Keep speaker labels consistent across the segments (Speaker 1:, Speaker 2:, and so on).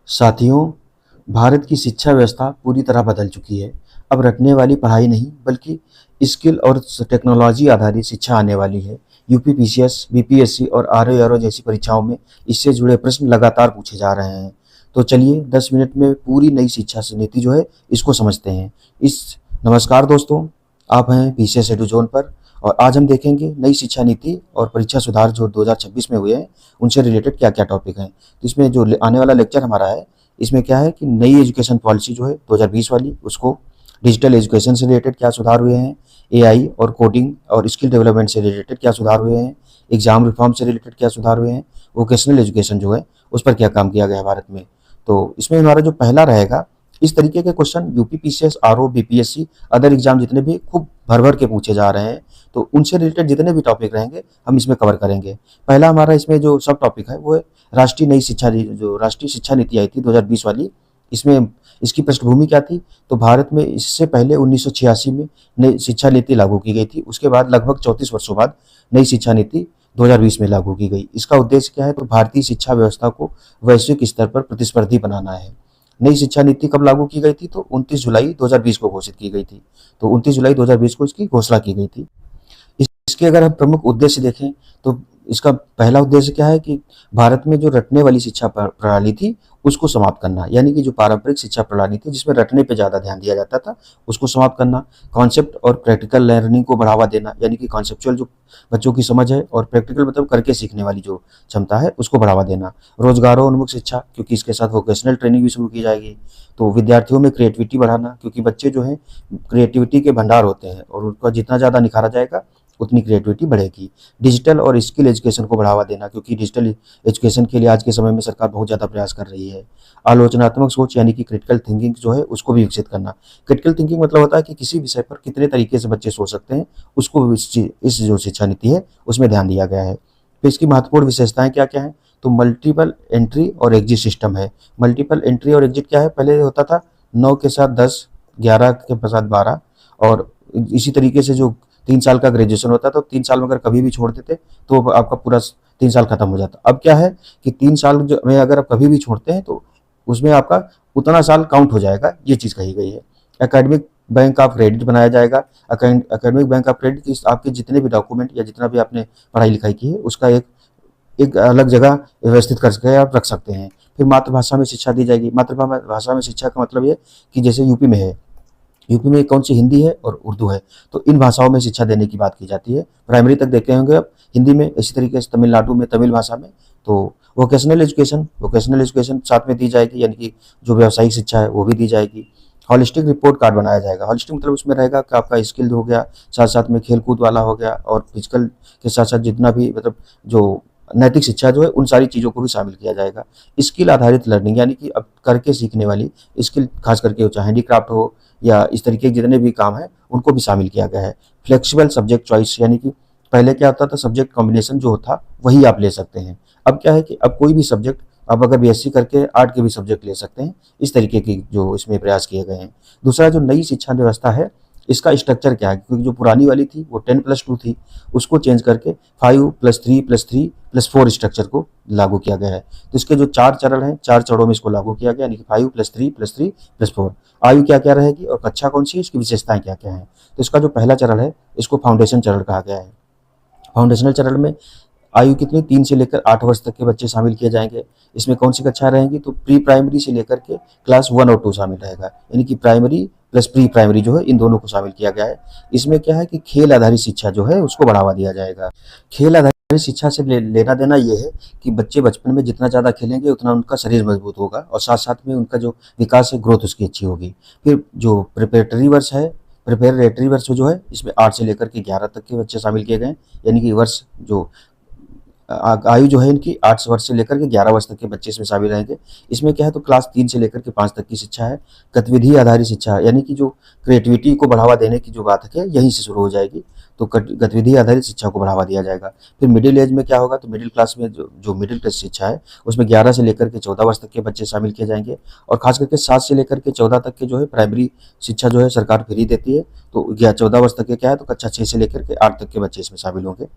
Speaker 1: साथियों, भारत की शिक्षा व्यवस्था पूरी तरह बदल चुकी है। अब रटने वाली पढ़ाई नहीं, बल्कि स्किल और टेक्नोलॉजी आधारित शिक्षा आने वाली है। यूपी पीसीएस, बीपीएससी और आरओ जैसी परीक्षाओं में इससे जुड़े प्रश्न लगातार पूछे जा रहे हैं। तो चलिए 10 मिनट में पूरी नई शिक्षा नीति जो है इसको समझते हैं। इस नमस्कार दोस्तों, आप हैं पीसीएस एडू जोन पर और आज हम देखेंगे नई शिक्षा नीति और परीक्षा सुधार जो 2026 में हुए हैं उनसे रिलेटेड क्या-क्या टॉपिक हैं। तो इसमें जो आने वाला लेक्चर हमारा है, इसमें क्या है कि नई एजुकेशन पॉलिसी जो है 2020 वाली, उसको डिजिटल एजुकेशन से रिलेटेड क्या सुधार हुए हैं, एआई और कोडिंग और स्किल डेवलपमेंट से रिलेटेड क्या सुधार हुए हैं, एग्जाम रिफॉर्म से रिलेटेड क्या सुधार हुए हैं, वोकेशनल एजुकेशन जो है उस पर क्या काम किया गया है भारत में। तो इसमें हमारा जो पहला रहेगा, इस तरीके के question UP PCS, RO, BPSC, other exam जितने भी खूब भर भर के पूछे जा रहे हैं, तो उनसे रिलेटेड जितने भी टॉपिक रहेंगे हम इसमें कवर करेंगे। पहला हमारा इसमें जो सब टॉपिक है वो है राष्ट्रीय शिक्षा नीति आई थी 2020 वाली। इसमें इसकी पृष्ठभूमि क्या थी? तो भारत में इससे पहले 1986 में नई शिक्षा नीति लागू की गई थी। उसके बाद लगभग 34 वर्षों बाद नई शिक्षा नीति 2020 में लागू की गई। इसका उद्देश्य क्या है? तो भारतीय शिक्षा व्यवस्था को वैश्विक स्तर पर प्रतिस्पर्धी बनाना है। नई शिक्षा नीति कब लागू की गई थी? तो 29 जुलाई 2020 को घोषित की गई थी। तो 29 जुलाई 2020 को इसकी घोषणा की गई थी। इसके अगर हम प्रमुख उद्देश्य देखें तो इसका पहला उद्देश्य क्या है कि भारत में जो रटने वाली शिक्षा प्रणाली थी उसको समाप्त करना, यानी कि जो पारंपरिक शिक्षा प्रणाली थी जिसमें रटने पे ज़्यादा ध्यान दिया जाता था उसको समाप्त करना। कॉन्सेप्ट और प्रैक्टिकल लर्निंग को बढ़ावा देना, यानी कि कॉन्सेप्चुअल जो बच्चों की समझ है और प्रैक्टिकल मतलब करके सीखने वाली जो क्षमता है उसको बढ़ावा देना। रोजगारोन्मुख शिक्षा, क्योंकि इसके साथ वोकेशनल ट्रेनिंग भी शुरू की जाएगी। तो विद्यार्थियों में क्रिएटिविटी बढ़ाना, क्योंकि बच्चे जो हैं क्रिएटिविटी के भंडार होते हैं और उनका जितना ज़्यादा निखारा जाएगा उतनी क्रिएटिविटी बढ़ेगी। डिजिटल और स्किल एजुकेशन को बढ़ावा देना, क्योंकि डिजिटल एजुकेशन के लिए आज के समय में सरकार बहुत ज़्यादा प्रयास कर रही है। आलोचनात्मक सोच, यानी कि क्रिटिकल थिंकिंग जो है उसको भी विकसित करना। क्रिटिकल थिंकिंग मतलब होता है कि किसी विषय पर कितने तरीके से बच्चे सोच सकते हैं, उसको इस जो शिक्षा नीति है उसमें ध्यान दिया गया है। तो इसकी महत्वपूर्ण विशेषताएं क्या क्या हैं? तो मल्टीपल एंट्री और एग्जिट सिस्टम है। मल्टीपल एंट्री और एग्जिट क्या है? पहले होता था 9 के साथ 10, 11 के साथ 12 और इसी तरीके से जो 3 साल का ग्रेजुएशन होता है तो 3 साल में अगर कभी भी छोड़ देते तो आपका पूरा 3 साल खत्म हो जाता। अब क्या है कि 3 साल में अगर आप कभी भी छोड़ते हैं तो उसमें आपका उतना साल काउंट हो जाएगा, ये चीज़ कही गई है। एकेडमिक बैंक ऑफ क्रेडिट बनाया जाएगा। एकेडमिक बैंक ऑफ क्रेडिट आपके जितने भी डॉक्यूमेंट या जितना भी आपने पढ़ाई लिखाई की है उसका एक अलग जगह व्यवस्थित करके आप रख सकते हैं। फिर मातृभाषा में शिक्षा दी जाएगी। मातृभाषा में शिक्षा का मतलब ये कि जैसे यूपी में है, यूपी में कौन सी हिंदी है और उर्दू है, तो इन भाषाओं में शिक्षा देने की बात की जाती है। प्राइमरी तक देखे होंगे आप हिंदी में, इसी तरीके से तमिलनाडु में तमिल भाषा में। तो वोकेशनल एजुकेशन साथ में दी जाएगी, यानी कि जो व्यावसायिक शिक्षा है वो भी दी जाएगी। हॉलिस्टिक रिपोर्ट कार्ड बनाया जाएगा। हॉलिस्टिक मतलब उसमें रहेगा कि आपका स्किल हो गया, साथ साथ में खेल कूद वाला हो गया और फिजिकल के साथ साथ जितना भी मतलब जो नैतिक शिक्षा जो है उन सारी चीज़ों को भी शामिल किया जाएगा। स्किल आधारित लर्निंग, यानी कि अब करके सीखने वाली स्किल, खास करके चाहे हैंडीक्राफ्ट हो या इस तरीके के जितने भी काम हैं उनको भी शामिल किया गया है। फ्लेक्सिबल सब्जेक्ट चॉइस, यानी कि पहले क्या होता था सब्जेक्ट कॉम्बिनेशन जो था वही आप ले सकते हैं। अब क्या है कि अब कोई भी सब्जेक्ट, अब अगर बीएससी करके आर्ट के भी सब्जेक्ट ले सकते हैं। इस तरीके की जो इसमें प्रयास किए गए हैं। दूसरा जो नई शिक्षा व्यवस्था है इसका स्ट्रक्चर क्या है, क्योंकि जो पुरानी वाली थी वो 10+2 थी, उसको चेंज करके 5+3+3+4 स्ट्रक्चर को लागू किया गया है। तो इसके जो 4 चरण हैं, 4 चरणों में इसको लागू किया गया, यानी कि 5+3+3+4। आयु क्या क्या रहेगी और कक्षा कौन सी है, इसकी विशेषताएं क्या क्या हैं। तो इसका जो पहला चरण है इसको फाउंडेशन चरण कहा गया है। फाउंडेशनल चरण में आयु कितनी 3 से लेकर 8 वर्ष तक के बच्चे शामिल किए जाएंगे। इसमें कौन सी कक्षाएं रहेंगी? तो प्री प्राइमरी से लेकर के क्लास 1 और 2 शामिल रहेगा, यानी कि प्राइमरी प्लस प्री प्राइमरी जो है इन दोनों को शामिल किया गया है। इसमें क्या है कि खेल आधारित शिक्षा जो है उसको बढ़ावा दिया जाएगा। खेल आधारित शिक्षा से लेना देना ये है कि बच्चे बचपन में जितना ज़्यादा खेलेंगे उतना उनका शरीर मजबूत होगा और साथ साथ में उनका जो विकास है, ग्रोथ उसकी अच्छी होगी। फिर जो प्रिपरेटरी वर्ष जो है इसमें 8 से लेकर के 11 तक के बच्चे शामिल किए गए, यानी कि वर्ष जो आयु जो है इनकी 8 वर्ष से लेकर के 11 वर्ष तक के बच्चे इसमें शामिल रहेंगे। इसमें क्या है तो क्लास 3 से लेकर के 5 तक की शिक्षा है। गतिविधि आधारित शिक्षा, यानी कि जो क्रिएटिविटी को बढ़ावा देने की जो बात है यहीं से शुरू हो जाएगी। तो गतिविधि आधारित शिक्षा को बढ़ावा दिया जाएगा। फिर मिडिल एज में क्या होगा, तो मिडिल क्लास में जो मिडिल क्लास शिक्षा है उसमें 11 से लेकर के 14 वर्ष तक के बच्चे शामिल किए जाएंगे। और खास करके 7 से लेकर के 14 तक के जो है प्राइमरी शिक्षा जो है सरकार फ्री देती है। तो 14 वर्ष तक के क्या है, तो कक्षा 6 से लेकर के 8 तक के बच्चे इसमें शामिल होंगे।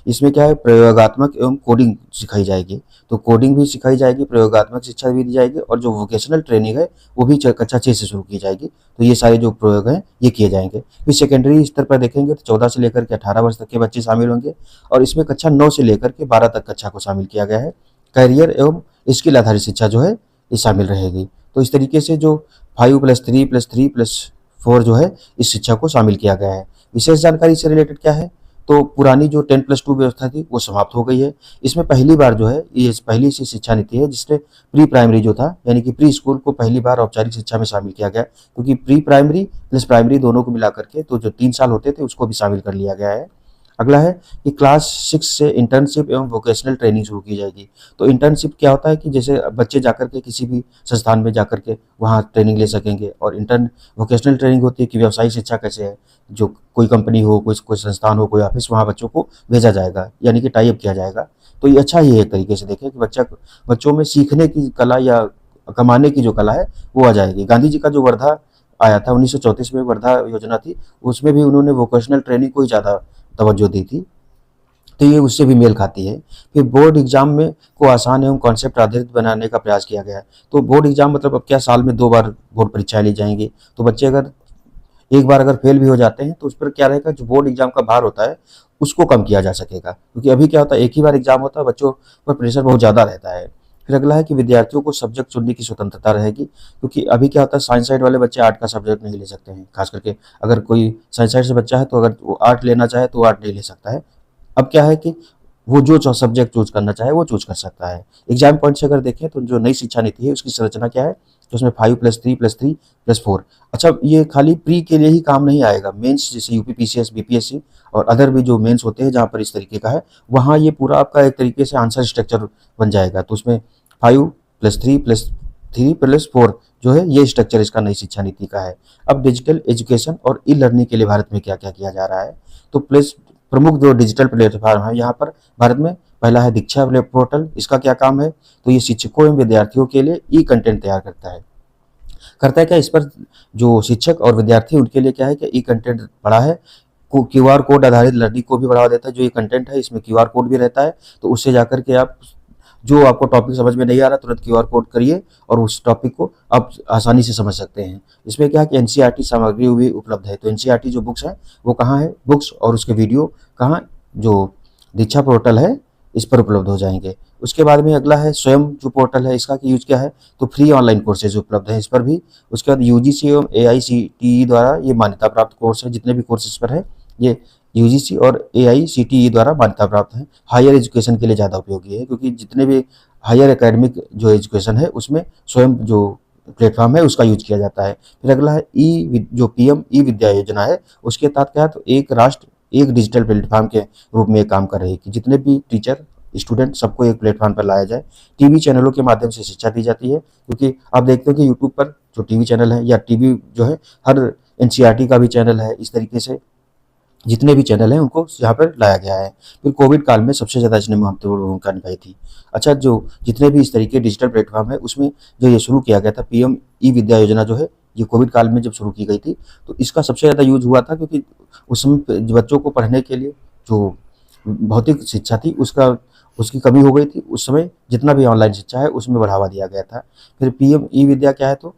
Speaker 1: इसमें क्या है, प्रयोगात्मक एवं कोडिंग सिखाई जाएगी। तो कोडिंग भी सिखाई जाएगी, प्रयोगात्मक शिक्षा भी दी जाएगी, और जो वोकेशनल ट्रेनिंग है वो भी कक्षा 6 से शुरू की जाएगी। तो ये सारे जो प्रयोग हैं ये किए जाएंगे। फिर सेकेंडरी स्तर पर देखेंगे तो 14 से लेकर के 18 वर्ष तक के बच्चे शामिल होंगे, और इसमें कक्षा 9 से लेकर के 12 तक कक्षा को शामिल किया गया है। करियर एवं स्किल आधारित शिक्षा जो है ये शामिल रहेगी। तो इस तरीके से जो 5+3+3+4 जो है इस शिक्षा को शामिल किया गया है। विशेष जानकारी से रिलेटेड क्या है, तो पुरानी जो 10+2 व्यवस्था थी वो समाप्त हो गई है। इसमें पहली बार जो है ये पहली सी शिक्षा नीति है जिसने प्री प्राइमरी जो था यानी कि प्री स्कूल को पहली बार औपचारिक शिक्षा में शामिल किया गया, क्योंकि प्री प्राइमरी प्लस प्राइमरी दोनों को मिला करके तो जो 3 साल होते थे उसको भी शामिल कर लिया गया है। अगला है कि क्लास 6 से इंटर्नशिप एवं वोकेशनल ट्रेनिंग शुरू की जाएगी। तो इंटर्नशिप क्या होता है कि जैसे बच्चे जाकर के किसी भी संस्थान में जाकर के वहाँ ट्रेनिंग ले सकेंगे, और वोकेशनल ट्रेनिंग होती है कि व्यवसायिक शिक्षा कैसे है, जो कोई कंपनी हो, कोई संस्थान हो, कोई ऑफिस, वहाँ बच्चों को भेजा जाएगा यानी कि टाई अप किया जाएगा। तो ये अच्छा ही है एक तरीके से देखें कि बच्चों में सीखने की कला या कमाने की जो कला है वो आ जाएगी। गांधी जी का जो वर्धा आया था 1934 में, वर्धा योजना थी, उसमें भी उन्होंने वोकेशनल ट्रेनिंग को ही ज़्यादा तवज्जो दी थी। तो ये उससे भी मेल खाती है। फिर बोर्ड एग्जाम में को आसान एवं कॉन्सेप्ट आधारित बनाने का प्रयास किया गया है। तो बोर्ड एग्जाम मतलब अब क्या, साल में 2 बार बोर्ड परीक्षाएं ली जाएंगी। तो बच्चे अगर एक बार अगर फेल भी हो जाते हैं तो उस पर क्या रहेगा, जो बोर्ड एग्जाम का भार होता है उसको कम किया जा सकेगा, क्योंकि अभी क्या होता है एक ही बार एग्जाम होता है, बच्चों पर प्रेशर बहुत ज़्यादा रहता है। फिर अगला है कि विद्यार्थियों को सब्जेक्ट चुनने की स्वतंत्रता रहेगी, क्योंकि अभी क्या होता है साइंस साइड वाले बच्चे आर्ट का सब्जेक्ट नहीं ले सकते हैं। खास करके अगर कोई साइंस साइड से बच्चा है तो अगर वो आर्ट लेना चाहे तो आर्ट नहीं ले सकता है। अब क्या है कि वो जो सब्जेक्ट चूज करना चाहे वो चूज कर सकता है। एग्जाम पॉइंट से अगर देखें तो जो नई शिक्षा नीति है उसकी संरचना क्या है, तो उसमें 5+3+3+4। अच्छा, ये खाली प्री के लिए ही काम नहीं आएगा, मेंस जैसे यूपी पीसीएस, बीपीएससी और अदर भी जो मेंस होते हैं जहाँ पर इस तरीके का है, वहाँ ये पूरा आपका एक तरीके से आंसर स्ट्रक्चर बन जाएगा। तो उसमें 5+3+3+4 जो है ये स्ट्रक्चर इसका नई शिक्षा नीति का है। अब डिजिटल एजुकेशन और ई लर्निंग के लिए भारत में क्या क्या किया जा रहा है, तो प्रमुख जो डिजिटल प्लेटफॉर्म है यहाँ पर भारत में पहला है दीक्षा पोर्टल। इसका क्या काम है, तो ये शिक्षकों एवं विद्यार्थियों के लिए ई कंटेंट तैयार करता है क्या, इस पर जो शिक्षक और विद्यार्थी उनके लिए क्या है कि ई कंटेंट बड़ा है, क्यूआर कोड आधारित लर्निंग को भी बढ़ावा देता है। जो ये कंटेंट है इसमें क्यूआर कोड भी रहता है, तो उससे जाकर के आप जो आपको टॉपिक समझ में नहीं आ रहा तुरंत क्यूआर कोड करिए और उस टॉपिक को आप आसानी से समझ सकते हैं। इसमें क्या है कि एनसीईआरटी सामग्री भी उपलब्ध है। तो एनसीईआरटी जो बुक्स है वो कहाँ है, बुक्स और उसके वीडियो कहाँ, जो दीक्षा पोर्टल है इस पर उपलब्ध हो जाएंगे। उसके बाद में अगला है स्वयं जो पोर्टल है, इसका यूज क्या है, तो फ्री ऑनलाइन कोर्सेज उपलब्ध है इस पर भी। उसके बाद यूजीसी एवं एआईसीटीई द्वारा ये मान्यता प्राप्त कोर्स है, जितने भी कोर्सेज पर है ये यूजीसी और एआईसीटीई द्वारा मान्यता प्राप्त है। हायर एजुकेशन के लिए ज़्यादा उपयोगी है, क्योंकि जितने भी हायर एकेडमिक जो एजुकेशन है उसमें स्वयं जो प्लेटफॉर्म है उसका यूज किया जाता है। फिर अगला है जो पीएम ई विद्या योजना है, उसके तहत क्या है, तो एक राष्ट्र एक डिजिटल प्लेटफॉर्म के रूप में काम कर रही है कि जितने भी टीचर स्टूडेंट सबको एक प्लेटफॉर्म पर लाया जाए। टीवी चैनलों के माध्यम से शिक्षा दी जाती है, क्योंकि आप देखते हैं कि यूट्यूब पर जो टीवी चैनल है या टीवी जो है हर एनसीईआरटी का भी चैनल है, इस तरीके से जितने भी चैनल हैं उनको यहाँ पर लाया गया है। फिर कोविड काल में सबसे ज़्यादा इसने महत्वपूर्ण भूमिका निभाई थी। अच्छा, जो जितने भी इस तरीके डिजिटल प्लेटफॉर्म है उसमें जो ये शुरू किया गया था पीएम ई विद्या योजना जो है, ये कोविड काल में जब शुरू की गई थी तो इसका सबसे ज़्यादा यूज हुआ था, क्योंकि उस समय बच्चों को पढ़ने के लिए जो भौतिक शिक्षा थी उसकी कमी हो गई थी। उस समय जितना भी ऑनलाइन शिक्षा है उसमें बढ़ावा दिया गया था। फिर पीएम ई विद्या क्या है, तो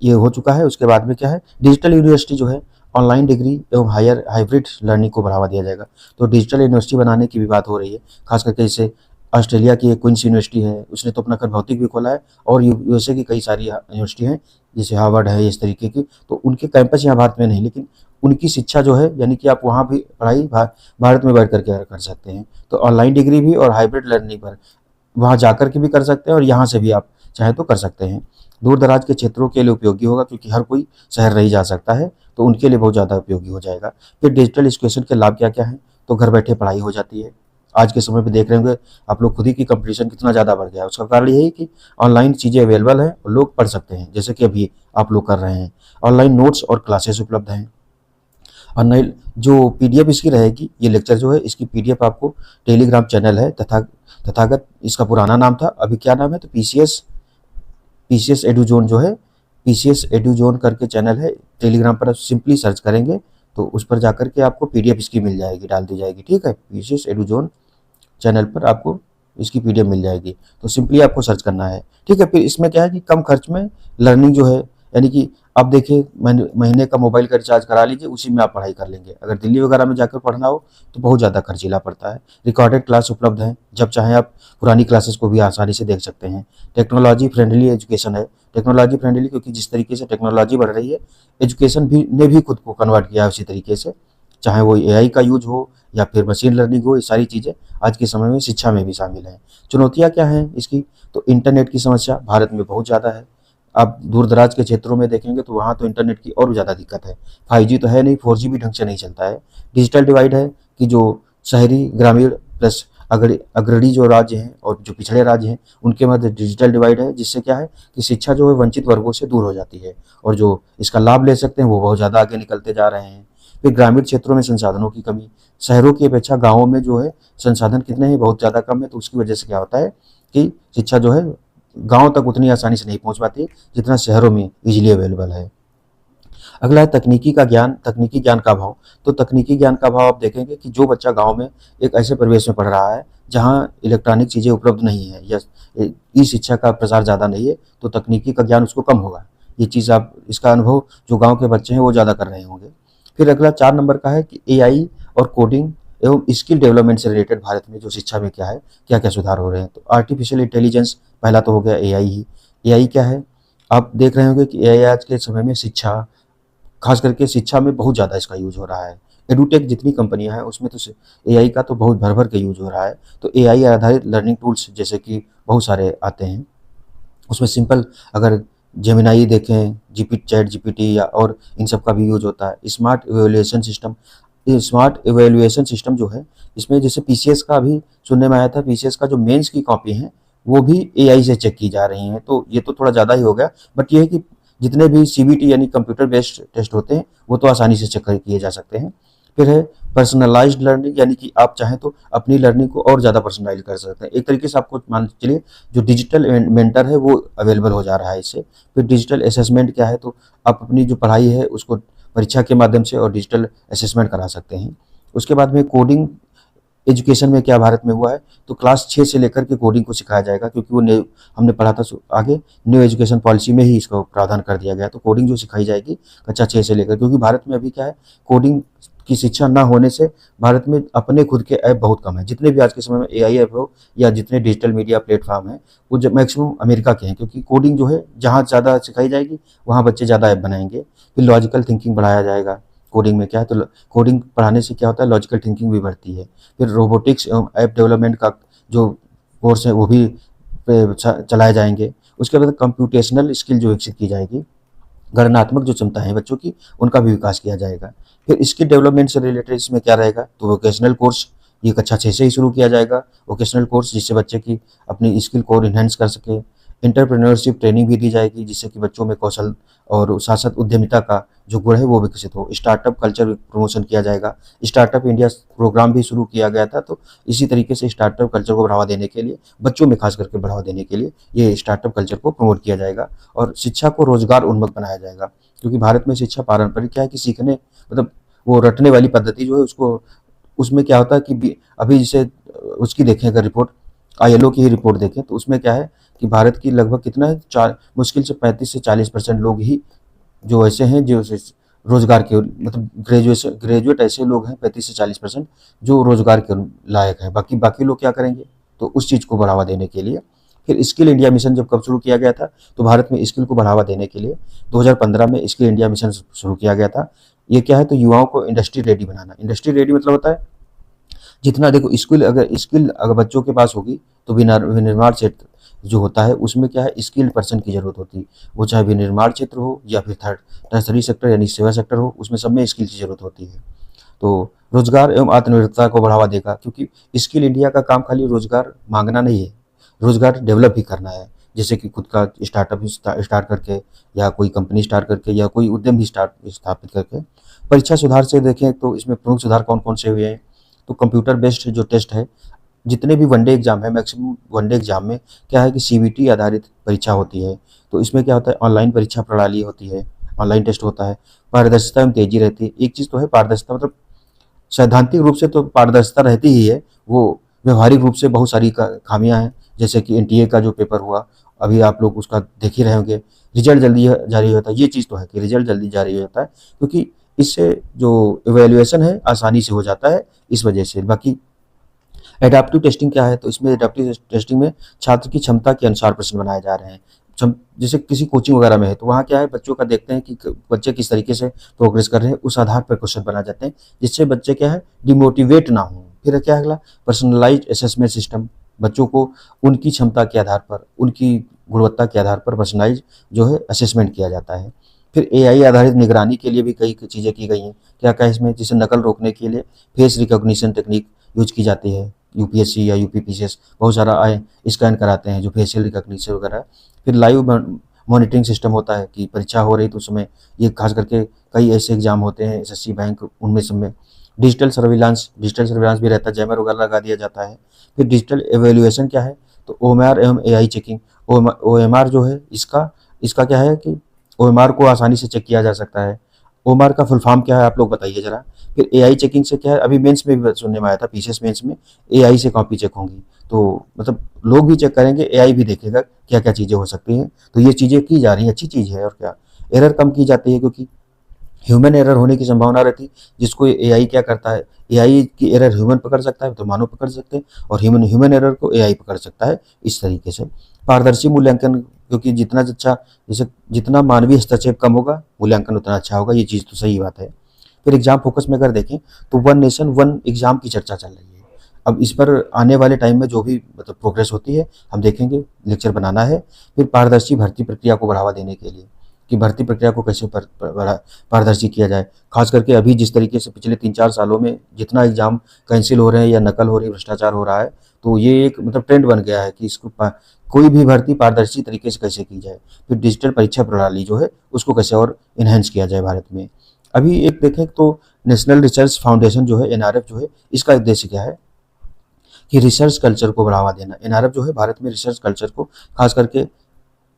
Speaker 1: ये हो चुका है। उसके बाद में क्या है, डिजिटल यूनिवर्सिटी जो है ऑनलाइन डिग्री एवं हाइब्रिड लर्निंग को बढ़ावा दिया जाएगा। तो डिजिटल यूनिवर्सिटी बनाने की भी बात हो रही है, खास करके जैसे ऑस्ट्रेलिया की एक क्वींस यूनिवर्सिटी है, उसने तो अपना कर भौतिक भी खोला है, और यूएसए की कई सारी यूनिवर्सिटी हैं जैसे हार्वर्ड है इस तरीके की। तो उनके कैंपस यहाँ भारत में नहीं, लेकिन उनकी शिक्षा जो है यानी कि आप वहाँ भी पढ़ाई भारत में बैठ करके कर सकते हैं। तो ऑनलाइन डिग्री भी और हाइब्रिड लर्निंग पर वहाँ जाकर के भी कर सकते हैं और यहाँ से भी आप चाहे तो कर सकते हैं। दूर दराज के क्षेत्रों के लिए उपयोगी होगा, क्योंकि हर कोई शहर नहीं जा सकता है, तो उनके लिए बहुत ज़्यादा उपयोगी हो जाएगा। फिर डिजिटल एजुकेशन के लाभ क्या क्या हैं, तो घर बैठे पढ़ाई हो जाती है। आज के समय पे देख रहे होंगे आप लोग खुद ही कि कंपटीशन कितना ज़्यादा बढ़ गया है। उसका कारण यही कि ऑनलाइन चीज़ें अवेलेबल हैं और लोग पढ़ सकते हैं, जैसे कि अभी आप लोग कर रहे हैं। ऑनलाइन नोट्स और क्लासेस उपलब्ध हैं। और नई जो पीडीएफ इसकी रहेगी, ये लेक्चर जो है इसकी पीडीएफ आपको टेलीग्राम चैनल है तथागत, इसका पुराना नाम था, अभी क्या नाम है, तो पीसीएस एडुजोन जो है, पीसीएस एडुजोन करके चैनल है टेलीग्राम पर। आप सिंपली सर्च करेंगे तो उस पर जाकर के आपको पीडीएफ इसकी मिल जाएगी, डाल दी जाएगी, ठीक है। पीसीएस एडुजोन चैनल पर आपको इसकी पीडीएफ मिल जाएगी, तो सिंपली आपको सर्च करना है, ठीक है। फिर इसमें क्या है कि कम खर्च में लर्निंग जो है, यानी कि आप देखिए महीने का मोबाइल का रिचार्ज करा लीजिए, उसी में आप पढ़ाई कर लेंगे। अगर दिल्ली वगैरह में जाकर पढ़ना हो तो बहुत ज़्यादा खर्चीला पड़ता है। रिकॉर्डेड क्लास उपलब्ध है, जब चाहें आप पुरानी क्लासेस को भी आसानी से देख सकते हैं। टेक्नोलॉजी फ्रेंडली एजुकेशन है, टेक्नोलॉजी फ्रेंडली क्योंकि जिस तरीके से टेक्नोलॉजी बढ़ रही है, एजुकेशन भी ने भी खुद को कन्वर्ट किया है उसी तरीके से, चाहे वो एआई का यूज हो या फिर मशीन लर्निंग हो, ये सारी चीज़ें आज के समय में शिक्षा में भी शामिल हैं। चुनौतियाँ क्या हैं इसकी? तो इंटरनेट की समस्या भारत में बहुत ज़्यादा है। आप दूर दराज के क्षेत्रों में देखेंगे तो वहाँ तो इंटरनेट की और ज़्यादा दिक्कत है। 5G तो है नहीं, 4G भी ढंग से नहीं चलता है। डिजिटल डिवाइड है कि जो शहरी ग्रामीण प्लस अग्रणी जो राज्य हैं और जो पिछड़े राज्य हैं उनके मध्य डिजिटल डिवाइड है, जिससे क्या है कि शिक्षा जो है वंचित वर्गों से दूर हो जाती है और जो इसका लाभ ले सकते हैं वो बहुत ज़्यादा आगे निकलते जा रहे हैं। फिर ग्रामीण क्षेत्रों में संसाधनों की कमी, शहरों की अपेक्षा गाँवों में जो है संसाधन कितने हैं, बहुत ज़्यादा कम है। तो उसकी वजह से क्या होता है कि शिक्षा जो है गाँव तक उतनी आसानी से नहीं पहुँच पाती जितना शहरों में इजीली अवेलेबल है। अगला है तकनीकी ज्ञान का अभाव। तो तकनीकी ज्ञान का अभाव आप देखेंगे कि जो बच्चा गाँव में एक ऐसे परिवेश में पढ़ रहा है जहाँ इलेक्ट्रॉनिक चीज़ें उपलब्ध नहीं है या ई शिक्षा का प्रसार ज़्यादा नहीं है, तो तकनीकी का ज्ञान उसको कम होगा। ये चीज़ आप इसका अनुभव जो गाँव के बच्चे हैं वो ज़्यादा कर रहे होंगे। फिर अगला 4 नंबर का है कि एआई और कोडिंग एवं स्किल डेवलपमेंट से रिलेटेड भारत में जो शिक्षा में क्या है, क्या-क्या सुधार हो रहे हैं। तो आर्टिफिशियल इंटेलिजेंस पहला तो हो गया एआई ही। एआई क्या है? आप देख रहे होंगे कि एआई आज के समय में शिक्षा, खास करके शिक्षा में बहुत ज़्यादा इसका यूज़ हो रहा है। एडुटेक जितनी कंपनियां हैं उसमें तो एआई का तो बहुत भर-भर के यूज़ हो रहा है। तो एआई आधारित लर्निंग टूल्स जैसे कि बहुत सारे आते हैं। उसमें सिंपल अगर जेमिनाई देखें, चैट जीपीटी या और इन सब का भी यूज़ होता है। स्मार्ट इवैल्यूएशन सिस्टम जो है, इसमें जैसे पीसीएस का अभी सुनने में आया था, पीसीएस का जो मेंस की कॉपी हैं, वो भी एआई से चेक की जा रही हैं। तो ये तो थोड़ा ज़्यादा ही हो गया, बट ये है कि जितने भी सीबीटी यानी कंप्यूटर बेस्ड टेस्ट होते हैं, वो तो आसानी से चेक किए जा सकते हैं। फिर है पर्सनलाइज्ड लर्निंग, यानी कि आप चाहें तो अपनी लर्निंग को और ज़्यादा पर्सनलाइज कर सकते हैं। एक तरीके से आपको मान चलिए जो डिजिटल मेंटर है वो अवेलेबल हो जा रहा है इससे। फिर डिजिटल असेसमेंट क्या है? तो आप अपनी जो पढ़ाई है उसको परीक्षा के माध्यम से और डिजिटल असेसमेंट करा सकते हैं। उसके बाद में कोडिंग एजुकेशन में क्या भारत में हुआ है? तो क्लास 6 से लेकर के कोडिंग को सिखाया जाएगा, क्योंकि वो हमने पढ़ा था आगे न्यू एजुकेशन पॉलिसी में ही इसको प्रावधान कर दिया गया। तो कोडिंग जो सिखाई जाएगी कक्षा 6 से लेकर, क्योंकि भारत में अभी क्या है, कोडिंग की शिक्षा ना होने से भारत में अपने खुद के ऐप बहुत कम है। जितने भी आज के समय में एआई ऐप हो या जितने डिजिटल मीडिया प्लेटफॉर्म हैं, वो मैक्सिमम अमेरिका के हैं, क्योंकि कोडिंग जो है जहाँ ज़्यादा सिखाई जाएगी वहाँ बच्चे ज़्यादा ऐप बनाएंगे। फिर लॉजिकल थिंकिंग बढ़ाया जाएगा। कोडिंग में क्या है, तो कोडिंग पढ़ाने से क्या होता है, लॉजिकल थिंकिंग भी बढ़ती है। फिर रोबोटिक्स एवं ऐप डेवलपमेंट का जो कोर्स है वो भी चलाए जाएंगे। उसके बाद कंप्यूटेशनल स्किल जो विकसित की जाएगी, गणनात्मक जो क्षमता है बच्चों की, उनका भी विकास किया जाएगा। फिर स्किल डेवलपमेंट से रिलेटेड इसमें क्या रहेगा, तो वोकेशनल कोर्स ये कक्षा 6 से ही शुरू किया जाएगा। वोकेशनल कोर्स जिससे बच्चे की अपनी स्किल को इन्हेंस कर सके। एंटरप्रेन्योरशिप ट्रेनिंग भी दी जाएगी, जिससे कि बच्चों में कौशल और साथ साथ उद्यमिता का जो गुण है वो विकसित हो। स्टार्टअप कल्चर प्रमोशन किया जाएगा। स्टार्टअप इंडिया प्रोग्राम भी शुरू किया गया था, तो इसी तरीके से स्टार्टअप कल्चर को बढ़ावा देने के लिए, बच्चों में खास करके बढ़ावा देने के लिए ये स्टार्टअप कल्चर को प्रमोट किया जाएगा। और शिक्षा को रोजगार उन्मुख बनाया जाएगा, क्योंकि भारत में शिक्षा पारंपरिक क्या है कि सीखने मतलब वो रटने वाली पद्धति जो है उसको, उसमें क्या होता है कि अभी जैसे उसकी देखें अगर रिपोर्ट, आईएलओ की ही रिपोर्ट देखें, तो उसमें क्या है कि भारत की लगभग कितना है, मुश्किल से 35 से 40% लोग ही जो ऐसे हैं जो रोजगार के मतलब ग्रेजुएट ऐसे लोग हैं 35 से 40% जो रोजगार के लायक हैं। बाकी बाकी लोग क्या करेंगे? तो उस चीज़ को बढ़ावा देने के लिए फिर स्किल इंडिया मिशन जब कब शुरू किया गया था, तो भारत में स्किल को बढ़ावा देने के लिए 2015 में स्किल इंडिया मिशन शुरू किया गया था। ये क्या है, तो युवाओं को इंडस्ट्री रेडी बनाना। इंडस्ट्री रेडी मतलब होता है जितना देखो स्किल अगर बच्चों के पास होगी तो विनिर्माण क्षेत्र जो होता है उसमें क्या है, स्किल्ड पर्सन की जरूरत होती है। वो चाहे विनिर्माण क्षेत्र हो या फिर टर्सरी सेक्टर यानी सेवा सेक्टर हो, उसमें सब में स्किल की जरूरत होती है। तो रोजगार एवं आत्मनिर्भरता को बढ़ावा देगा, क्योंकि स्किल इंडिया का काम खाली रोजगार मांगना नहीं है, रोजगार डेवलप भी करना है। जैसे कि खुद का स्टार्टअप स्टार्ट करके या कोई कंपनी स्टार्ट करके या कोई उद्यम भी स्थापित करके। परीक्षा सुधार से देखें तो इसमें प्रमुख सुधार कौन कौन से हुए हैं, तो कंप्यूटर बेस्ड जो टेस्ट है, जितने भी वनडे एग्जाम है, मैक्सिमम वनडे एग्जाम में क्या है कि सीबीटी आधारित परीक्षा होती है। तो इसमें क्या होता है, ऑनलाइन परीक्षा प्रणाली होती है। ऑनलाइन टेस्ट होता है, पारदर्शिता में तेजी रहती है। एक चीज़ तो है पारदर्शिता, मतलब सैद्धांतिक रूप से तो पारदर्शिता रहती ही है, वो व्यवहारिक रूप से बहुत सारी खामियां हैं। जैसे कि एनटीए का जो पेपर हुआ, अभी आप लोग उसका देख ही रहे होंगे, रिजल्ट जल्दी जारी होता है। ये चीज़ तो है कि रिजल्ट जल्दी जारी हो जाता है, क्योंकि इससे जो इवेल्युएशन है आसानी से हो जाता है, इस वजह से। बाकी एडाप्टिव टेस्टिंग क्या है, तो इसमें एडाप्टिव टेस्टिंग में छात्र की क्षमता के अनुसार प्रश्न बनाए जा रहे हैं। जैसे किसी कोचिंग वगैरह में है, तो वहाँ क्या है, बच्चों का देखते हैं कि बच्चे किस तरीके से प्रोग्रेस कर रहे हैं, उस आधार पर क्वेश्चन बनाए जाते हैं, जिससे बच्चे क्या है, डिमोटिवेट ना हो। फिर क्या है अगला, पर्सनलाइज्ड असेसमेंट सिस्टम। बच्चों को उनकी क्षमता के आधार पर, उनकी गुणवत्ता के आधार पर पर्सनलाइज जो है असेसमेंट किया जाता है। फिर एआई आधारित निगरानी के लिए भी कई चीज़ें की गई हैं। क्या क्या इसमें, जैसे नकल रोकने के लिए फेस रिकॉग्निशन टेक्निक यूज की जाती है। यूपीएससी या यूपीपीसीएस बहुत सारा आए स्कैन कराते हैं, जो फेशियल रिकॉग्निशन वगैरह है। फिर लाइव मॉनिटरिंग सिस्टम होता है कि परीक्षा हो रही तो उसमें, ये खास करके कई ऐसे एग्जाम होते हैं एसएससी बैंक, उनमें सब में डिजिटल सर्विलांस भी रहता है, जैमर वगैरह लगा दिया जाता है। फिर डिजिटल एवेल्युएशन क्या है, तो ओएमआर एवं एआई चेकिंग। ओएमआर जो है, इसका इसका क्या है कि ओएमआर को आसानी से चेक किया जा सकता है। ओएमआर का फुल फॉर्म क्या है, आप लोग बताइए जरा। फिर एआई चेकिंग से क्या है, अभी मेंस में भी सुनने में आया था, पीसीएस मेंस में एआई से कॉपी चेक होंगी, तो मतलब लोग भी चेक करेंगे, एआई भी देखेगा क्या क्या चीज़ें हो सकती हैं। तो ये चीज़ें की जा रही हैं, अच्छी चीज़ है। और क्या, एरर कम की जाती है, क्योंकि ह्यूमन एरर होने की संभावना रहती है, जिसको एआई क्या करता है, एआई की एरर ह्यूमन पकड़ सकता है तो मानव पकड़ सकते हैं, और ह्यूमन एरर को एआई पकड़ सकता है, इस तरीके से। पारदर्शी मूल्यांकन, क्योंकि जितना अच्छा, जैसे जितना मानवीय हस्तक्षेप कम होगा, मूल्यांकन उतना अच्छा होगा, ये चीज़ तो सही बात है। फिर एग्जाम फोकस में अगर देखें, तो वन नेशन वन एग्जाम की चर्चा चल रही है। अब इस पर आने वाले टाइम में जो भी मतलब प्रोग्रेस होती है, हम देखेंगे, लेक्चर बनाना है। फिर पारदर्शी भर्ती प्रक्रिया को बढ़ावा देने के लिए, कि भर्ती प्रक्रिया को कैसे पारदर्शी किया जाए। खास करके अभी जिस तरीके से पिछले 3-4 सालों में जितना एग्जाम कैंसिल हो रहे हैं या नकल हो रही है, भ्रष्टाचार हो रहा है, तो ये एक मतलब ट्रेंड बन गया है कि इसको कोई भी भर्ती पारदर्शी तरीके से कैसे की जाए। फिर डिजिटल परीक्षा प्रणाली जो है, उसको कैसे और इन्हेंस किया जाए भारत में। अभी एक देखें तो नेशनल रिसर्च फाउंडेशन जो है, एनआरएफ जो है, इसका उद्देश्य क्या है कि रिसर्च कल्चर को बढ़ावा देना। एनआरएफ जो है भारत में रिसर्च कल्चर को खास करके,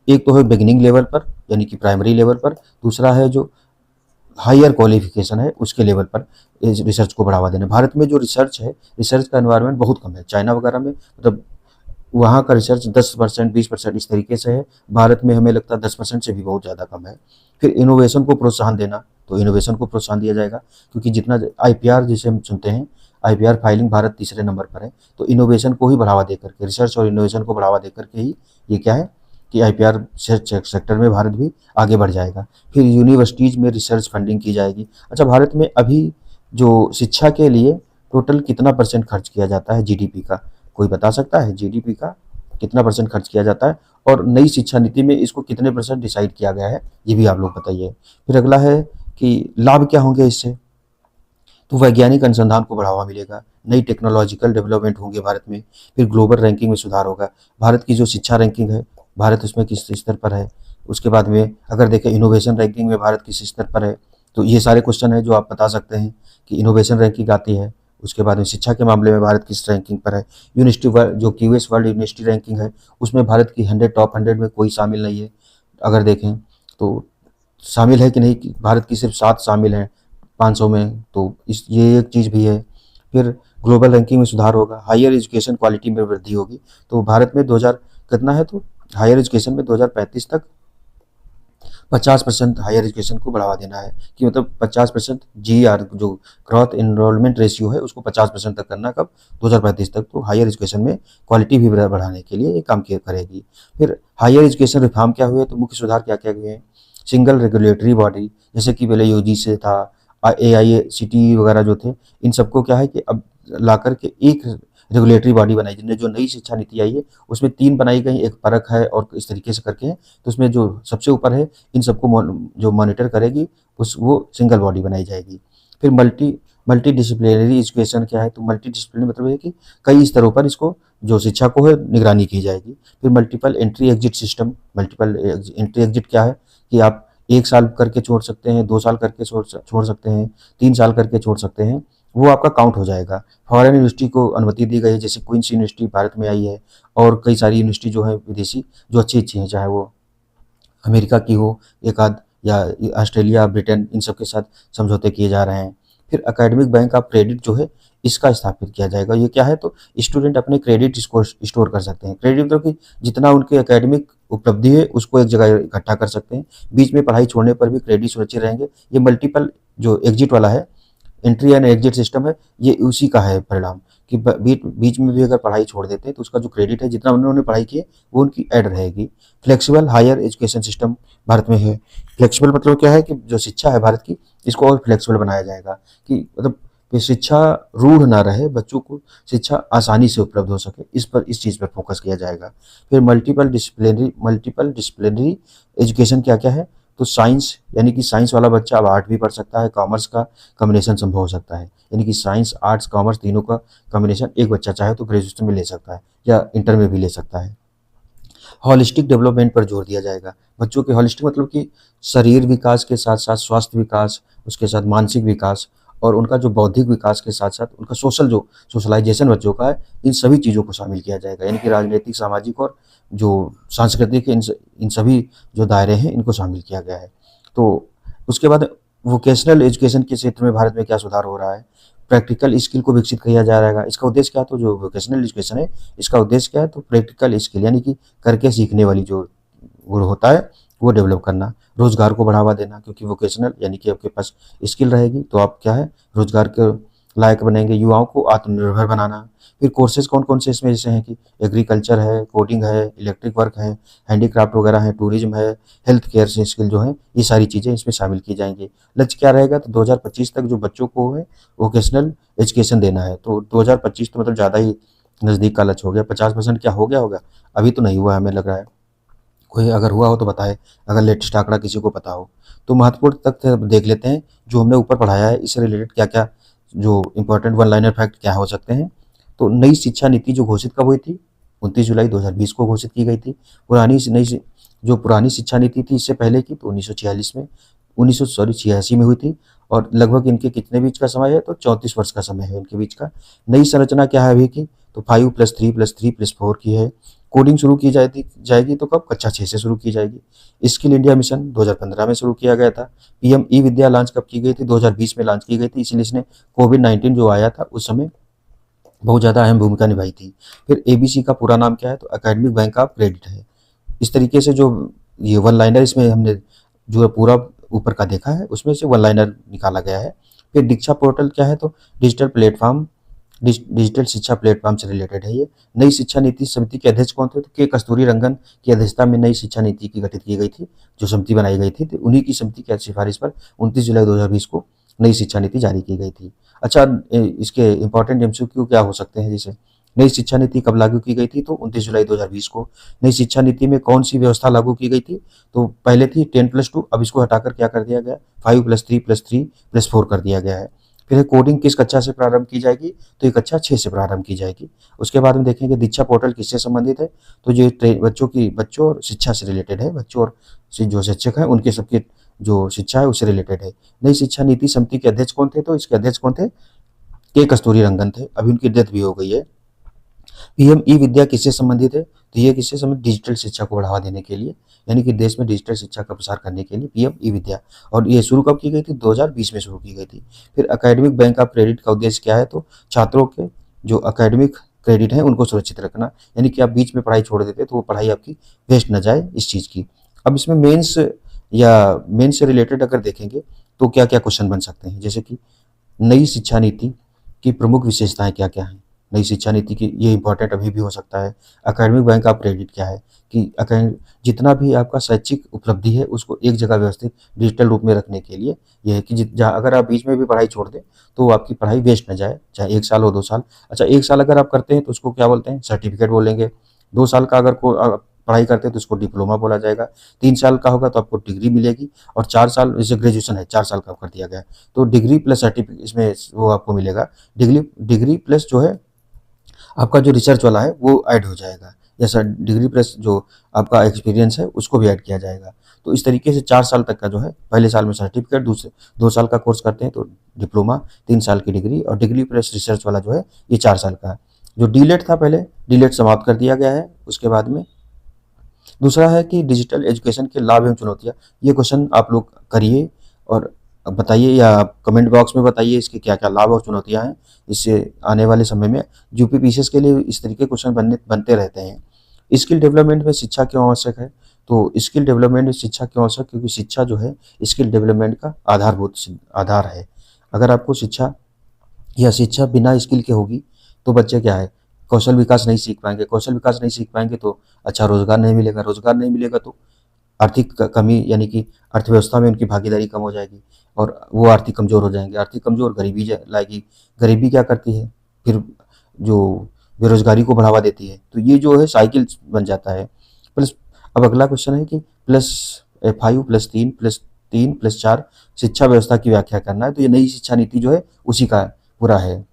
Speaker 1: एक तो है बिगिनिंग लेवल पर, यानी कि प्राइमरी लेवल पर, दूसरा है जो हायर क्वालिफिकेशन है उसके लेवल पर रिसर्च को बढ़ावा देना। भारत में जो रिसर्च है, रिसर्च का एनवायरनमेंट बहुत कम है। चाइना वगैरह में मतलब वहाँ का रिसर्च 10% 20% इस तरीके से है, भारत में हमें लगता है 10% से भी बहुत ज़्यादा कम है। फिर इनोवेशन को प्रोत्साहन देना, तो इनोवेशन को प्रोत्साहन दिया जाएगा, क्योंकि जितना आईपीआर जिसे हम सुनते हैं, आईपीआर फाइलिंग भारत तीसरे नंबर पर है, तो इनोवेशन को ही बढ़ावा देकर के, रिसर्च और इनोवेशन को बढ़ावा देकर के ही ये क्या है कि आईपीआर सेक्टर में भारत भी आगे बढ़ जाएगा। फिर यूनिवर्सिटीज़ में रिसर्च फंडिंग की जाएगी। अच्छा, भारत में अभी जो शिक्षा के लिए टोटल कितना परसेंट खर्च किया जाता है जीडीपी का, कोई बता सकता है जीडीपी का कितना परसेंट खर्च किया जाता है, और नई शिक्षा नीति में इसको कितने परसेंट डिसाइड किया गया है, ये भी आप लोग बताइए। फिर अगला है कि लाभ क्या होंगे इससे, तो वैज्ञानिक अनुसंधान को बढ़ावा मिलेगा, नई टेक्नोलॉजिकल डेवलपमेंट होंगे भारत में। फिर ग्लोबल रैंकिंग में सुधार होगा। भारत की जो शिक्षा रैंकिंग है, भारत उसमें किस स्तर पर है। उसके बाद में अगर देखें इनोवेशन रैंकिंग में भारत किस स्तर पर है, तो ये सारे क्वेश्चन है जो आप बता सकते हैं कि इनोवेशन रैंकिंग आती है। उसके बाद में शिक्षा के मामले में भारत किस रैंकिंग पर है। यूनिवर्सिटी वर्ल्ड जो क्यूएस वर्ल्ड यूनिवर्सिटी रैंकिंग है, उसमें भारत की 100 टॉप 100 में कोई शामिल नहीं है। अगर देखें तो शामिल है कि नहीं, कि भारत की सिर्फ 7 शामिल हैं 500 में, तो इस ये एक चीज़ भी है। फिर ग्लोबल रैंकिंग में सुधार होगा, हायर एजुकेशन क्वालिटी में वृद्धि होगी। तो भारत में 2000 कितना है, तो हायर एजुकेशन में 2035 तक 50% हायर एजुकेशन को बढ़ावा देना है, कि मतलब 50% जीआर जो ग्रोथ एनरोलमेंट रेशियो है, उसको 50% तक करना, कब 2035 तक। तो हायर एजुकेशन में क्वालिटी भी बढ़ाने के लिए ये काम किया करेगी। फिर हायर एजुकेशन रिफॉर्म क्या हुए, तो मुख्य सुधार क्या क्या हुए हैं। सिंगल रेगुलेटरी बॉडी, जैसे कि पहले यूजी से था, एआईसीटीई वगैरह जो थे, इन सबको क्या है कि अब ला करके एक रेगुलेटरी बॉडी बनाई, जिनने जो नई शिक्षा नीति आई है उसमें 3 बनाई गई, एक परख है और इस तरीके से करके है। तो उसमें जो सबसे ऊपर है, इन सबको जो मॉनिटर करेगी, उस वो सिंगल बॉडी बनाई जाएगी। फिर मल्टी डिसिप्लिनरी एजुकेशन क्या है, तो मल्टी डिसिप्लिनरी मतलब है कि कई स्तरों पर इसको जो शिक्षा को है निगरानी की जाएगी। फिर multiple entry exit system, multiple entry exit क्या है कि आप 1 साल करके छोड़ सकते हैं, 2 साल करके छोड़ सकते हैं, 3 साल करके छोड़ सकते हैं, वो आपका काउंट हो जाएगा। फॉरेन यूनिवर्सिटी को अनुमति दी गई है, जैसे क्वींस यूनिवर्सिटी भारत में आई है, और कई सारी यूनिवर्सिटी जो है विदेशी, जो अच्छी अच्छी हैं, चाहे वो अमेरिका की हो एक आध, या ऑस्ट्रेलिया, ब्रिटेन, इन सब के साथ समझौते किए जा रहे हैं। फिर एकेडमिक बैंक ऑफ क्रेडिट जो है इसका स्थापित किया जाएगा। ये क्या है, तो स्टूडेंट अपने क्रेडिट स्टोर कर सकते हैं। क्रेडिट मतलब कि जितना उनके एकेडमिक उपलब्धि है उसको एक जगह इकट्ठा कर सकते हैं। बीच में पढ़ाई छोड़ने पर भी क्रेडिट सुरक्षित रहेंगे। ये मल्टीपल जो एग्जिट वाला है, एंट्री एंड एग्जिट सिस्टम है, ये उसी का है परिणाम कि बीच में भी अगर पढ़ाई छोड़ देते हैं तो उसका जो क्रेडिट है, जितना उन्होंने पढ़ाई की है वो उनकी ऐड रहेगी। Flexible higher education system Bharat में है। फ्लेक्सिबल मतलब क्या है कि जो शिक्षा है भारत की, इसको और फ्लेक्सिबल बनाया जाएगा कि मतलब कि शिक्षा रूढ़ ना रहे, बच्चों को शिक्षा आसानी से उपलब्ध हो सके, इस चीज़ पर फोकस किया जाएगा। फिर मल्टीपल डिसिप्लिनरी एजुकेशन क्या क्या है, तो साइंस, यानी कि साइंस वाला बच्चा अब आर्ट भी पढ़ सकता है, कॉमर्स का कॉम्बिनेशन संभव हो सकता है। यानी कि साइंस, आर्ट्स, कॉमर्स तीनों का कॉम्बिनेशन एक बच्चा चाहे तो ग्रेजुएशन में ले सकता है या इंटर में भी ले सकता है। होलिस्टिक डेवलपमेंट पर जोर दिया जाएगा। बच्चों के होलिस्टिक मतलब कि शरीर विकास के साथ साथ स्वास्थ्य विकास, उसके साथ मानसिक विकास और उनका जो बौद्धिक विकास के साथ साथ उनका सोशलाइजेशन बच्चों का है, इन सभी चीज़ों को शामिल किया जाएगा। यानी कि राजनीतिक, सामाजिक और जो सांस्कृतिक, इन सभी जो दायरे हैं इनको शामिल किया गया है। तो उसके बाद वोकेशनल एजुकेशन के क्षेत्र में भारत में क्या सुधार हो रहा है, प्रैक्टिकल स्किल को विकसित किया जा रहेगा। इसका उद्देश्य क्या है, तो जो वोकेशनल एजुकेशन है इसका उद्देश्य क्या है, तो प्रैक्टिकल स्किल यानी कि करके सीखने वाली जो गुण होता है वो डेवलप करना। रोजगार को बढ़ावा देना, क्योंकि वोकेशनल यानी कि आपके पास स्किल रहेगी तो आप क्या है, रोजगार के लायक बनेंगे। युवाओं को आत्मनिर्भर बनाना। फिर कोर्सेज कौन कौन से इसमें जैसे हैं कि एग्रीकल्चर है, कोडिंग है, इलेक्ट्रिक वर्क है, हैंडीक्राफ्ट वगैरह है, टूरिज्म है, हेल्थ केयर से स्किल जो है, ये सारी चीज़ें इसमें शामिल की जाएंगी। लक्ष्य क्या रहेगा, तो 2025 तक जो बच्चों को है वोकेशनल एजुकेशन देना है। तो 2025 तो मतलब ज़्यादा ही नज़दीक का लक्ष्य हो गया। 50% क्या हो गया होगा, अभी तो नहीं हुआ, हमें लग रहा है। कोई अगर हुआ हो तो बताए, अगर लेटेस्ट आंकड़ा किसी को पता हो। तो महत्वपूर्ण तथ्य देख लेते हैं जो हमने ऊपर पढ़ाया है, इससे रिलेटेड क्या क्या जो इंपॉर्टेंट वन लाइनर फैक्ट क्या हो सकते हैं। तो नई शिक्षा नीति जो घोषित कब हुई थी, 29 जुलाई 2020 को घोषित की गई थी। जो पुरानी शिक्षा नीति थी इससे पहले की, तो 1946 में 86 में हुई थी। और लगभग इनके कितने बीच का समय है, तो 34 वर्ष का समय है इनके बीच का। नई संरचना क्या है अभी की, तो 5+3+3+4 की है। कोडिंग शुरू की जाएगी तो कब, कक्षा 6 से शुरू की जाएगी। स्किल इंडिया मिशन 2015 में शुरू किया गया था। पीएम ई विद्या लॉन्च कब की गई थी, 2020 में लॉन्च की गई थी, इसीलिए इसने कोविड-19 जो आया था उस समय बहुत ज़्यादा अहम भूमिका निभाई थी। फिर एबीसी का पूरा नाम क्या है, तो एकेडमिक बैंक ऑफ क्रेडिट है। इस तरीके से जो ये वन लाइनर इसमें हमने जो पूरा ऊपर का देखा है उसमें से वन लाइनर निकाला गया है। फिर दीक्षा पोर्टल क्या है, तो डिजिटल शिक्षा प्लेटफॉर्म से रिलेटेड है ये। नई शिक्षा नीति समिति के अध्यक्ष कौन थे, तो के कस्तूरी रंगन की अध्यक्षता में नई शिक्षा नीति की गठित की गई थी, जो समिति बनाई गई थी, तो उन्हीं की समिति की सिफारिश पर 29 जुलाई 2020 को नई शिक्षा नीति जारी की गई थी। अच्छा, इसके इंपॉर्टेंट एमसीक्यू क्या हो सकते हैं, जैसे नई शिक्षा नीति कब लागू की गई थी, तो 29 जुलाई 2020 को। नई शिक्षा नीति में कौन सी व्यवस्था लागू की गई थी, तो पहले थी 10+2, अब इसको हटाकर क्या कर दिया गया, 5+3+3+4 कर दिया गया है। फिर कोडिंग किस कक्षा से प्रारंभ की जाएगी, तो ये कक्षा 6 से प्रारंभ की जाएगी। उसके बाद में देखेंगे दीक्षा पोर्टल किससे संबंधित है, तो ये बच्चों और शिक्षा से रिलेटेड है। बच्चों और जो शिक्षक हैं उनके सबके जो शिक्षा है उससे रिलेटेड है। नई शिक्षा नीति समिति के अध्यक्ष कौन थे, तो इसके अध्यक्ष कौन थे, के कस्तूरी रंगन थे। अभी उनकी डेथ भी हो गई है। पीएम ई विद्या किससे संबंधित है, तो ये किससे संबंधित, डिजिटल शिक्षा को बढ़ावा देने के लिए, यानी कि देश में डिजिटल शिक्षा का प्रसार करने के लिए पीएम ई विद्या। और ये शुरू कब की गई थी, 2020 में शुरू की गई थी। फिर एकेडमिक बैंक ऑफ क्रेडिट का उद्देश्य क्या है, तो छात्रों के जो एकेडमिक क्रेडिट है उनको सुरक्षित रखना, यानी कि आप बीच में पढ़ाई छोड़ देते तो वो पढ़ाई आपकी वेस्ट न जाए, इस चीज़ की। अब इसमें मेंस से रिलेटेड अगर देखेंगे तो क्या क्या क्वेश्चन बन सकते हैं, जैसे कि नई शिक्षा नीति की प्रमुख विशेषताएं क्या क्या हैं। नई शिक्षा नीति की ये इंपॉर्टेंट अभी भी हो सकता है। एकेडमिक बैंक ऑफ क्रेडिट क्या है कि जितना भी आपका शैक्षिक उपलब्धि है उसको एक जगह व्यवस्थित डिजिटल रूप में रखने के लिए यह है कि जहाँ अगर आप बीच में भी पढ़ाई छोड़ दें तो आपकी पढ़ाई वेस्ट न जाए, चाहे 1 साल हो 2 साल। अच्छा, 1 साल अगर आप करते हैं तो उसको क्या बोलते हैं, सर्टिफिकेट बोलेंगे। 2 साल का अगर पढ़ाई करते हैं तो उसको डिप्लोमा बोला जाएगा। 3 साल का होगा तो आपको डिग्री मिलेगी। और 4 साल, जैसे ग्रेजुएशन है 4 साल का कर दिया गया है, तो डिग्री प्लस सर्टिफिकेट इसमें वो आपको मिलेगा। डिग्री प्लस जो है आपका जो रिसर्च वाला है वो ऐड हो जाएगा, जैसा डिग्री प्लस जो आपका एक्सपीरियंस है उसको भी ऐड किया जाएगा। तो इस तरीके से 4 साल तक का जो है, पहले साल में सर्टिफिकेट, दूसरे 2 साल का कोर्स करते हैं तो डिप्लोमा, 3 साल की डिग्री, और डिग्री प्लस रिसर्च वाला जो है ये 4 साल का है। जो डीलेट था पहले, डीलेट समाप्त कर दिया गया है। उसके बाद में दूसरा है कि डिजिटल एजुकेशन के लाभ एवं चुनौतियाँ। ये क्वेश्चन आप लोग करिए और बताइए या कमेंट बॉक्स में बताइए इसके क्या-क्या लाभ और चुनौतियाँ हैं। इससे आने वाले समय में यूपी पीसीएस के लिए इस तरीके के क्वेश्चन बनते रहते हैं। स्किल डेवलपमेंट में शिक्षा क्यों आवश्यक है? तो स्किल डेवलपमेंट में शिक्षा क्यों आवश्यक? क्योंकि शिक्षा जो है स्किल डेवलपमेंट का आधार है। अगर आपको शिक्षा बिना स्किल के होगी तो बच्चे क्या है, कौशल विकास नहीं सीख पाएंगे। कौशल विकास नहीं सीख पाएंगे तो अच्छा रोजगार नहीं मिलेगा। रोजगार नहीं मिलेगा तो आर्थिक कमी यानी कि अर्थव्यवस्था में उनकी भागीदारी कम हो जाएगी और वो आर्थिक कमजोर हो जाएंगे। आर्थिक कमजोर गरीबी लाएगी। गरीबी क्या करती है, फिर जो बेरोजगारी को बढ़ावा देती है। तो ये जो है साइकिल बन जाता है। प्लस अब अगला क्वेश्चन है कि +5 + 3 + 3 + 4 शिक्षा व्यवस्था की व्याख्या करना है। तो ये नई शिक्षा नीति जो है उसी का पूरा है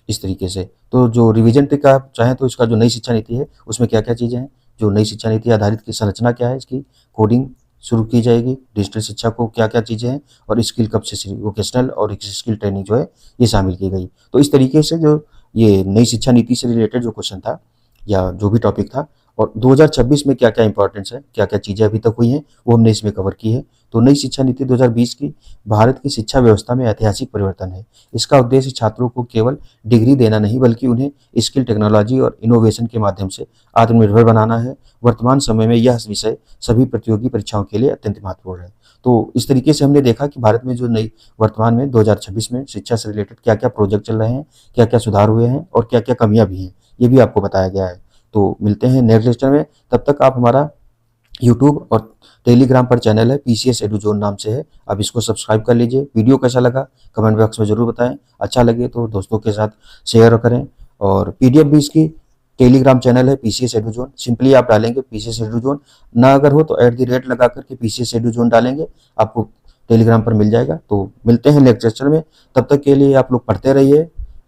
Speaker 1: इस तरीके से। तो जो रिवीजन ट्रिक आप चाहें तो इसका जो नई शिक्षा नीति है उसमें क्या क्या चीज़ें हैं, जो नई शिक्षा नीति आधारित की संरचना क्या है, इसकी कोडिंग शुरू की जाएगी, डिजिटल शिक्षा को क्या क्या चीज़ें हैं और स्किल कब से वोकेशनल और स्किल ट्रेनिंग जो है ये शामिल की गई। तो इस तरीके से जो ये नई शिक्षा नीति से रिलेटेड जो क्वेश्चन था या जो भी टॉपिक था और 2026 में क्या क्या इंपॉर्टेंस है, क्या क्या चीज़ें अभी तक हुई हैं, वो हमने इसमें कवर की है। तो नई शिक्षा नीति 2020 की भारत की शिक्षा व्यवस्था में ऐतिहासिक परिवर्तन है। इसका उद्देश्य छात्रों को केवल डिग्री देना नहीं बल्कि उन्हें स्किल, टेक्नोलॉजी और इनोवेशन के माध्यम से आत्मनिर्भर बनाना है। वर्तमान समय में यह विषय सभी प्रतियोगी परीक्षाओं के लिए अत्यंत महत्वपूर्ण है। तो इस तरीके से हमने देखा कि भारत में जो नई वर्तमान में 2026 में शिक्षा से रिलेटेड क्या क्या प्रोजेक्ट चल रहे हैं, क्या क्या सुधार हुए हैं और क्या क्या कमियां भी हैं, ये भी आपको बताया गया है। तो मिलते हैं नेक्स्ट लेक्चर में। तब तक आप हमारा यूट्यूब और टेलीग्राम पर चैनल है, पीसीएस एडू जोन नाम से है, आप इसको सब्सक्राइब कर लीजिए। वीडियो कैसा लगा कमेंट बॉक्स में ज़रूर बताएं। अच्छा लगे तो दोस्तों के साथ शेयर करें। और पीडीएफ भी इसकी टेलीग्राम चैनल है पीसीएस एडू जोन, सिंपली आप डालेंगे पीसीएस एडू जोन, ना अगर हो तो @ लगा करके पीसीएस एडू जोन डालेंगे, आपको टेलीग्राम पर मिल जाएगा। तो मिलते हैं नेक्स्ट लेक्चर में, तब तक के लिए आप लोग पढ़ते रहिए।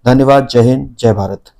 Speaker 1: धन्यवाद। जय हिंद, जय भारत।